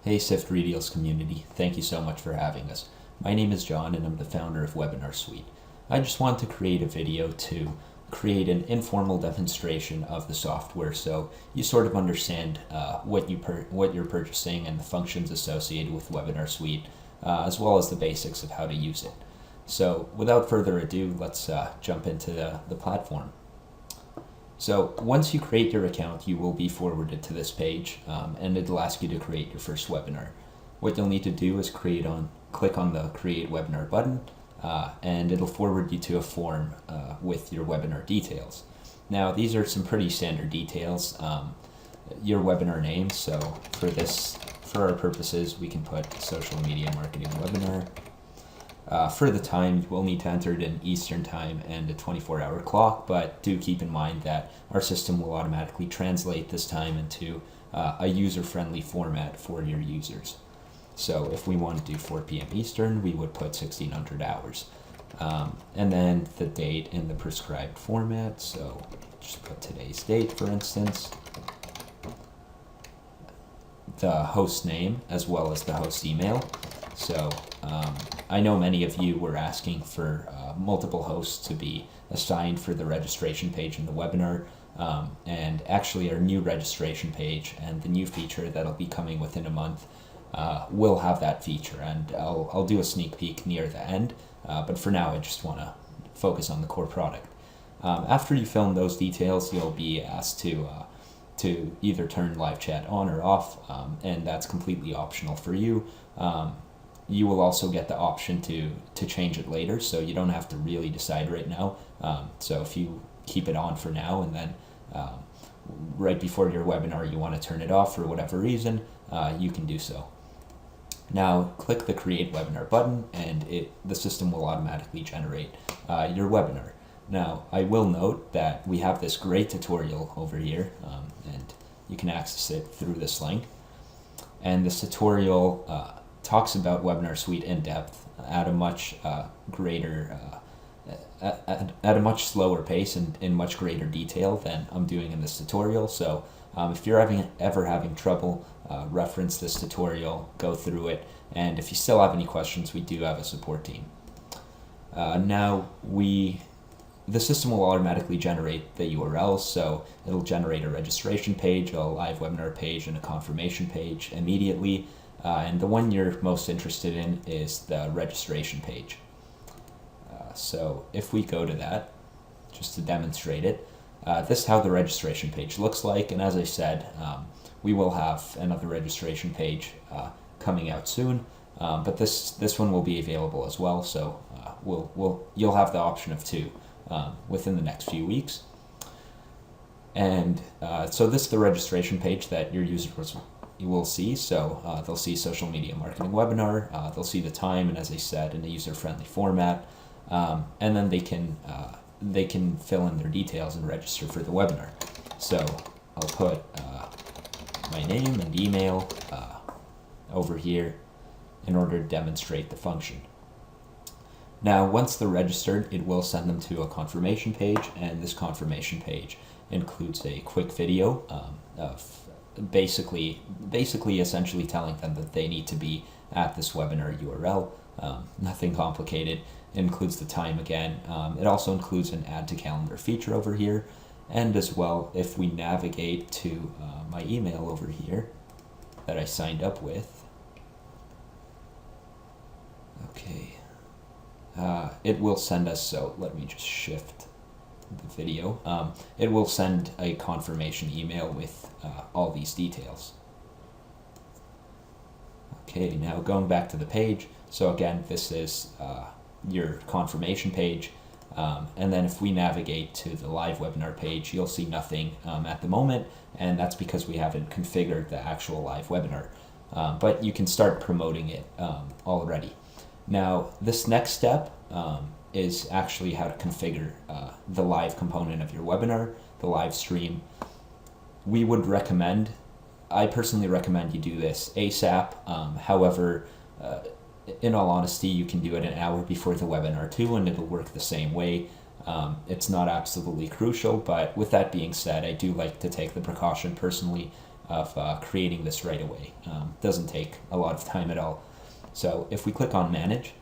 Hey Siftery Deals community, thank you so much for having us. My name is John and I'm the founder of WebinarSuite. I just want to create a video to create an informal demonstration of the software so you sort of understand what you're purchasing and the functions associated with WebinarSuite, as well as the basics of how to use it. So without further ado, let's jump into the platform. So once you create your account, you will be forwarded to this page, and it'll ask you to create your first webinar. What you'll need to do is click on the Create Webinar button, and it'll forward you to a form with your webinar details. Now, these are some pretty standard details. Your webinar name, so for our purposes, we can put social media marketing webinar. For the time, you will need to enter it in Eastern time and a 24-hour clock, but do keep in mind that our system will automatically translate this time into a user-friendly format for your users. So if we want to do 4 p.m. Eastern, we would put 1600 hours. And then the date in the prescribed format, so just put today's date, for instance. The host name, as well as the host email. So I know many of you were asking for multiple hosts to be assigned for the registration page in the webinar, and actually our new registration page and the new feature that'll be coming within a month will have that feature, and I'll do a sneak peek near the end, but for now I just want to focus on the core product. After you fill in those details, you'll be asked to either turn live chat on or off, and that's completely optional for you. You will also get the option to change it later, so you don't have to really decide right now. So if you keep it on for now and then right before your webinar you want to turn it off for whatever reason, you can do so. Now click the Create Webinar button and the system will automatically generate your webinar. Now I will note that we have this great tutorial over here, and you can access it through this link. And this tutorial talks about WebinarSuite in depth at a much at a much slower pace and in much greater detail than I'm doing in this tutorial. So if you're ever having trouble, reference this tutorial, go through it, and if you still have any questions, we do have a support team. Now the system will automatically generate the URLs, so it'll generate a registration page, a live webinar page, and a confirmation page immediately. And the one you're most interested in is the registration page. So if we go to that, just to demonstrate it, this is how the registration page looks like. And as I said, we will have another registration page coming out soon, but this one will be available as well. So you'll have the option of 2 within the next few weeks. And so this is the registration page that your users will see. So they'll see social media marketing webinar, they'll see the time, and as I said, in a user-friendly format, and then they can fill in their details and register for the webinar. So I'll put my name and email over here in order to demonstrate the function. Now once they're registered, it will send them to a confirmation page, and this confirmation page includes a quick video of basically essentially telling them that they need to be at this webinar URL. Nothing complicated. It includes the time again. It also includes an add to calendar feature over here, and as well, if we navigate to my email over here that I signed up with, okay, it will send us, so let me just shift the video. It will send a confirmation email with all these details. Okay, now going back to the page. So again, this is your confirmation page, and then if we navigate to the live webinar page, you'll see nothing at the moment, and that's because we haven't configured the actual live webinar, but you can start promoting it already. Now this next step is actually how to configure the live component of your webinar, the live stream. I personally recommend you do this ASAP. However, in all honesty, you can do it an hour before the webinar too, and it'll work the same way. It's not absolutely crucial, but with that being said, I do like to take the precaution personally of creating this right away. Doesn't take a lot of time at all. So if we click on Manage,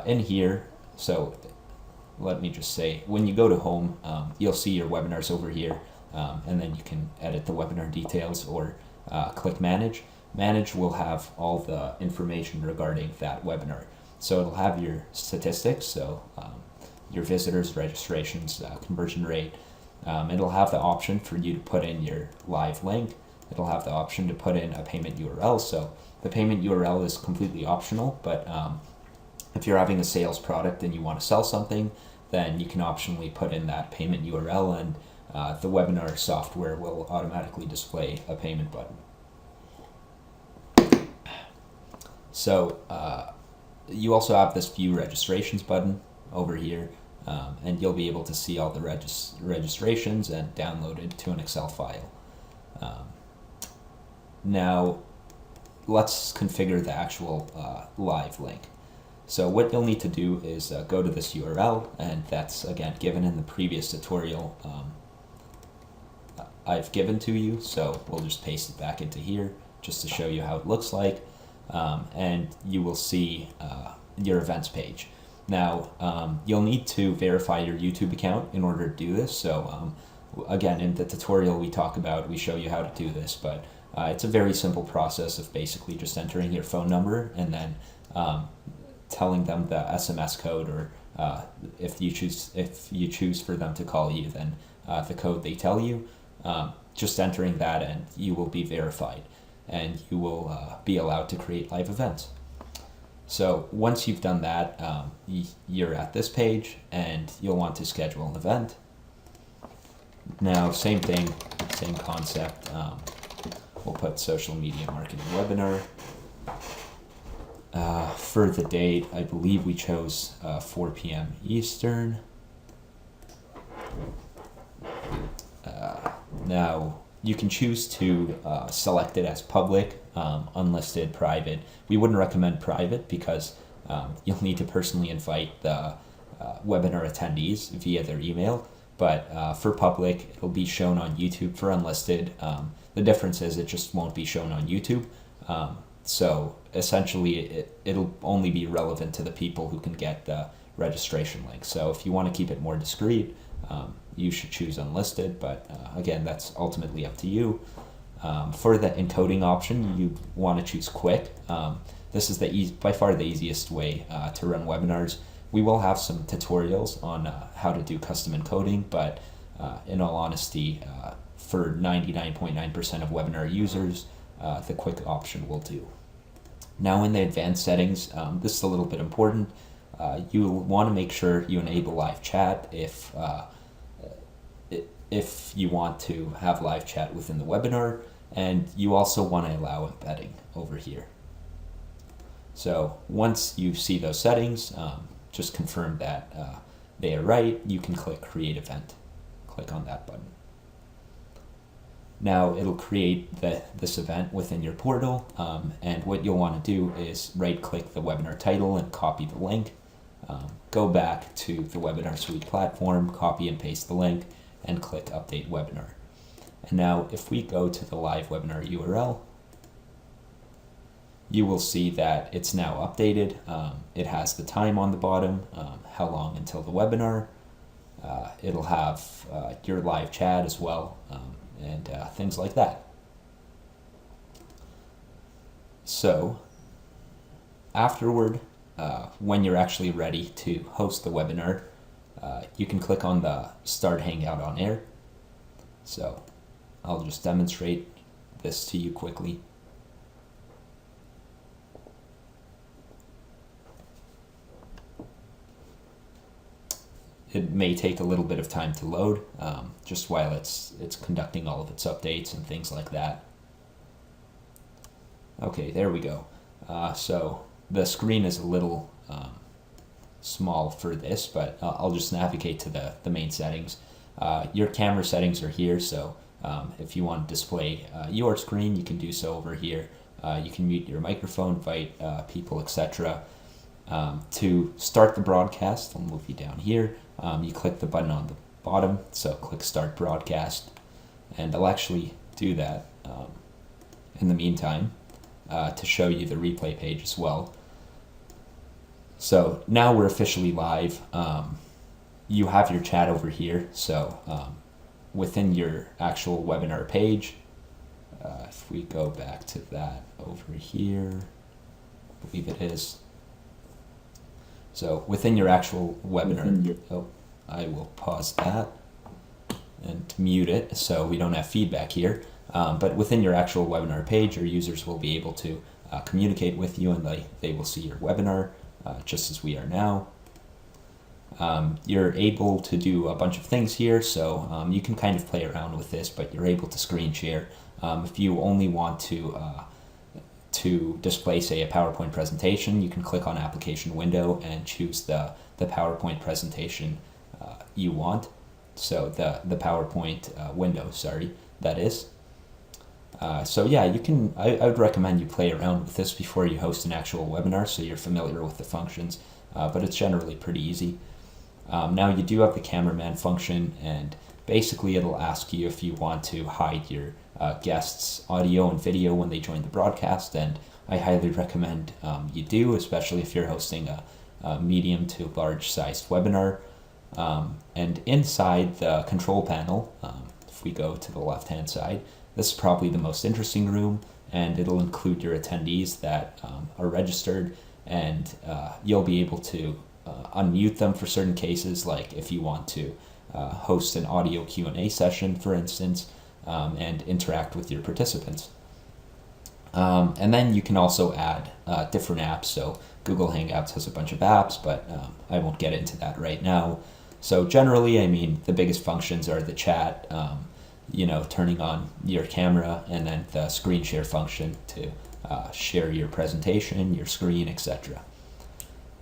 in here, so let me just say, when you go to Home, you'll see your webinars over here, and then you can edit the webinar details or click Manage. Manage will have all the information regarding that webinar. So it'll have your statistics, so your visitors, registrations, conversion rate. It'll have the option for you to put in your live link. It'll have the option to put in a payment URL. So the payment URL is completely optional, but if you're having a sales product and you want to sell something, then you can optionally put in that payment URL, and the webinar software will automatically display a payment button. So you also have this View Registrations button over here, and you'll be able to see all the registrations and download it to an Excel file. Now, let's configure the actual live link. So what you'll need to do is go to this URL, and that's again given in the previous tutorial I've given to you. So we'll just paste it back into here just to show you how it looks like, and you will see your events page. Now you'll need to verify your YouTube account in order to do this. So again, in the tutorial we show you how to do this, but it's a very simple process of basically just entering your phone number and then telling them the SMS code, or if you choose for them to call you, then the code they tell you. Just entering that, and you will be verified, and you will be allowed to create live events. So once you've done that, you're at this page, and you'll want to schedule an event. Now, same thing, same concept. We'll put social media marketing webinar. For the date, I believe we chose 4 p.m. Eastern. Now, you can choose to select it as public, unlisted, private. We wouldn't recommend private because you'll need to personally invite the webinar attendees via their email. But for public, it'll be shown on YouTube. For unlisted, the difference is it just won't be shown on YouTube. So essentially, it'll only be relevant to the people who can get the registration link. So if you want to keep it more discreet, you should choose unlisted, but again, that's ultimately up to you. For the encoding option, you want to choose quick. This is by far the easiest way to run webinars. We will have some tutorials on how to do custom encoding, but in all honesty, for 99.9% of webinar users, the quick option will do. Now in the advanced settings, this is a little bit important. You want to make sure you enable live chat if you want to have live chat within the webinar, and you also want to allow embedding over here. So once you see those settings, just confirm that they are right. You can click Create Event. Click on that button. Now it'll create this event within your portal, and what you'll want to do is right-click the webinar title and copy the link. Go back to the WebinarSuite platform, copy and paste the link, and click Update Webinar. And now if we go to the live webinar URL, you will see that it's now updated. It has the time on the bottom, how long until the webinar. It'll have your live chat as well, and things like that. So afterward, when you're actually ready to host the webinar, you can click on the Start Hangout on Air. So I'll just demonstrate this to you quickly. It may take a little bit of time to load, just while it's conducting all of its updates and things like that. Okay, there we go. So the screen is a little small for this, but I'll just navigate to the main settings. Your camera settings are here, so if you want to display your screen, you can do so over here. You can mute your microphone, invite people, etc. To start the broadcast, I'll move you down here. You click the button on the bottom, so click Start Broadcast, and I'll actually do that in the meantime to show you the replay page as well. So now we're officially live. You have your chat over here. So within your actual webinar page, if we go back to that over here, I believe it is. So within your actual webinar, I will pause that and mute it so we don't have feedback here. But within your actual webinar page, your users will be able to communicate with you, and they will see your webinar just as we are now. You're able to do a bunch of things here, so you can kind of play around with this, but you're able to screen share. If you only want to display, say, a PowerPoint presentation, you can click on Application Window and choose the PowerPoint presentation you want. So the PowerPoint window, sorry, that is. So yeah, you can. I would recommend you play around with this before you host an actual webinar, so you're familiar with the functions. But it's generally pretty easy. Now you do have the cameraman function, and basically it'll ask you if you want to hide your guests' audio and video when they join the broadcast, and I highly recommend you do, especially if you're hosting a medium to large sized webinar. And inside the control panel, if we go to the left hand side, this is probably the most interesting room, and it'll include your attendees that are registered, and you'll be able to unmute them for certain cases, like if you want to host an audio Q&A session, for instance, and interact with your participants. And then you can also add different apps. So Google Hangouts has a bunch of apps, but I won't get into that right now. So generally, I mean, the biggest functions are the chat, turning on your camera, and then the screen share function to share your presentation, your screen, etc.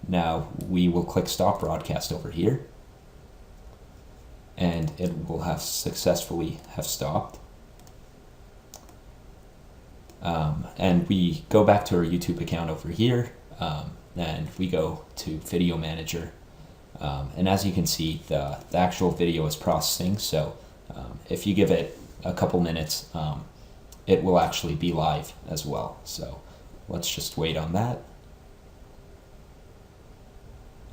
Now we will click Stop Broadcast over here, and it will have successfully stopped. And we go back to our YouTube account over here, and we go to Video Manager. And as you can see, the actual video is processing, so if you give it a couple minutes, it will actually be live as well. So let's just wait on that.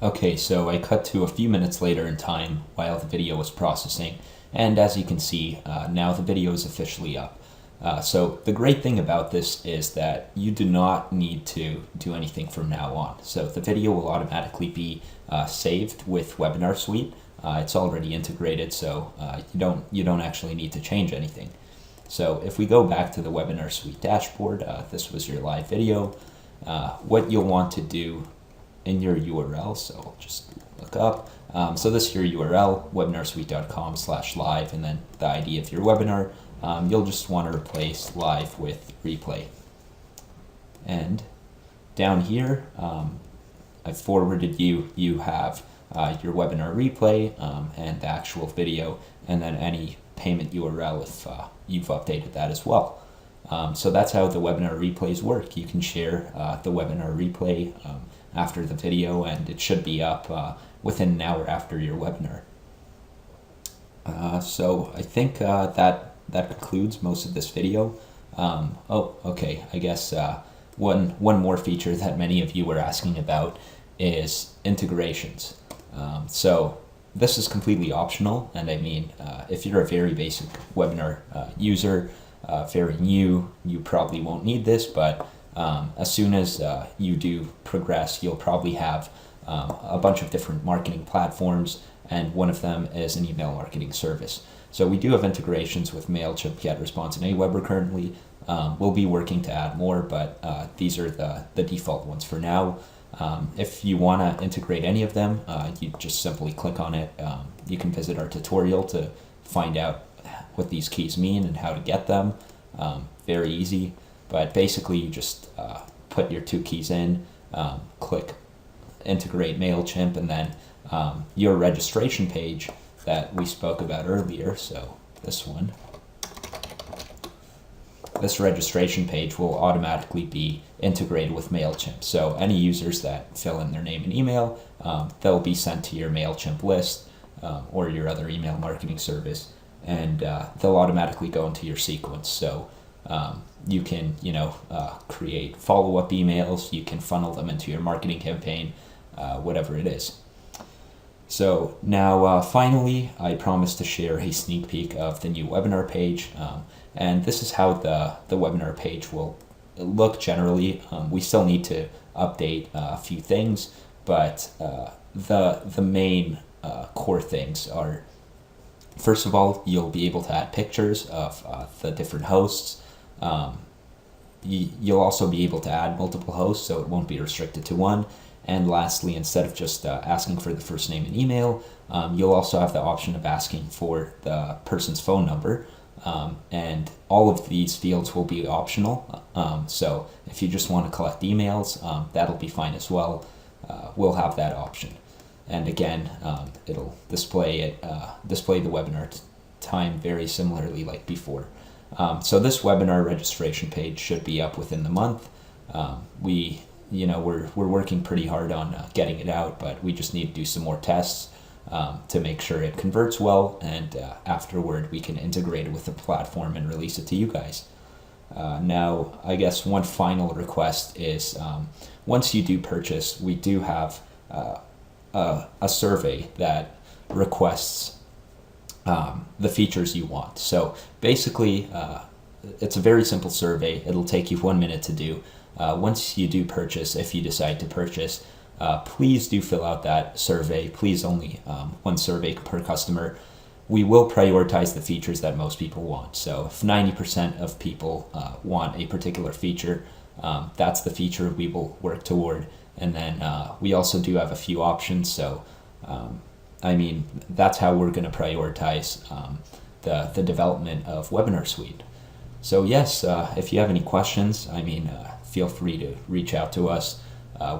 Okay, so I cut to a few minutes later in time while the video was processing, and as you can see, now the video is officially up. So the great thing about this is that you do not need to do anything from now on. So the video will automatically be saved with WebinarSuite. It's already integrated, so you don't actually need to change anything. So if we go back to the WebinarSuite dashboard, this was your live video. What you'll want to do in your URL, so I'll just look up. So this is your URL, webinarsuite.com/live, and then the ID of your webinar. You'll just want to replace live with replay. And down here, I've forwarded you have your webinar replay and the actual video, and then any payment URL if you've updated that as well. So that's how the webinar replays work. You can share the webinar replay after the video, and it should be up within an hour after your webinar. So I think that concludes most of this video. Okay, I guess one more feature that many of you were asking about is integrations. So this is completely optional, and I mean, if you're a very basic webinar user, very new, you probably won't need this, but as soon as you do progress, you'll probably have a bunch of different marketing platforms, and one of them is an email marketing service. So we do have integrations with MailChimp, GetResponse, and Aweber currently. We'll be working to add more, but these are the default ones for now. If you want to integrate any of them, you just simply click on it. You can visit our tutorial to find out what these keys mean and how to get them. Very easy, but basically you just put your two keys in, click integrate MailChimp, and then your registration page that we spoke about earlier, so this one, this registration page will automatically be integrated with MailChimp. So any users that fill in their name and email, they'll be sent to your MailChimp list or your other email marketing service, and they'll automatically go into your sequence. So You can, create follow-up emails. You can funnel them into your marketing campaign, whatever it is. So now, finally, I promised to share a sneak peek of the new webinar page, and this is how the webinar page will look generally. We still need to update a few things, but the main core things are, first of all, you'll be able to add pictures of the different hosts. You'll also be able to add multiple hosts, so it won't be restricted to one. And lastly, instead of just asking for the first name and email, you'll also have the option of asking for the person's phone number. And all of these fields will be optional. So if you just want to collect emails, that'll be fine as well. We'll have that option. And again, it'll display the webinar time very similarly like before. So this webinar registration page should be up within the month. We're working pretty hard on getting it out, but we just need to do some more tests to make sure it converts well, and afterward we can integrate it with the platform and release it to you guys. Now, I guess one final request is once you do purchase, we do have a survey that requests the features you want. So basically, it's a very simple survey. It'll take you 1 minute to do. Once you do purchase, if you decide to purchase, please do fill out that survey. Please, only one survey per customer. We will prioritize the features that most people want. So if 90% of people want a particular feature, that's the feature we will work toward. And then we also do have a few options. So, that's how we're going to prioritize the development of WebinarSuite. So yes, if you have any questions, feel free to reach out to us.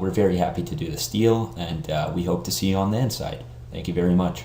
We're very happy to do this deal, and we hope to see you on the inside. Thank you very much.